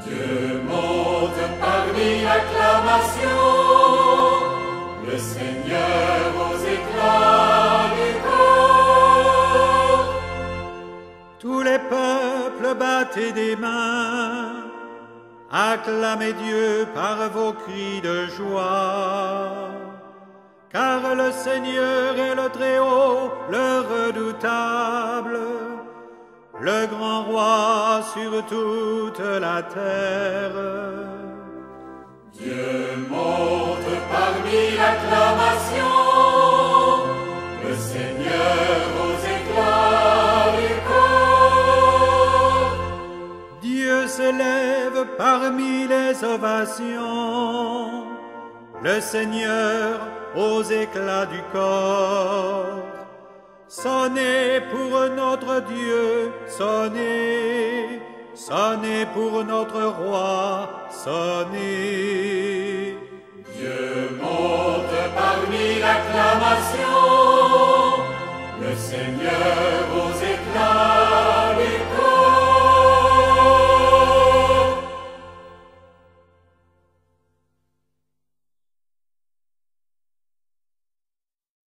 Dieu monte parmi l'acclamation, le Seigneur aux éclats du corps. Tous les peuples battez des mains, acclamez Dieu par vos cris de joie. Car le Seigneur est le Très-Haut, le redoutable, le grand roi sur toute la terre. Dieu monte parmi l'acclamation, le Seigneur aux éclats du corps. Dieu s'élève parmi les ovations, le Seigneur aux éclats du corps. Sonnez pour notre Dieu, sonnez, sonnez pour notre roi, sonnez. Dieu monte parmi l'acclamation, le Seigneur aux éclats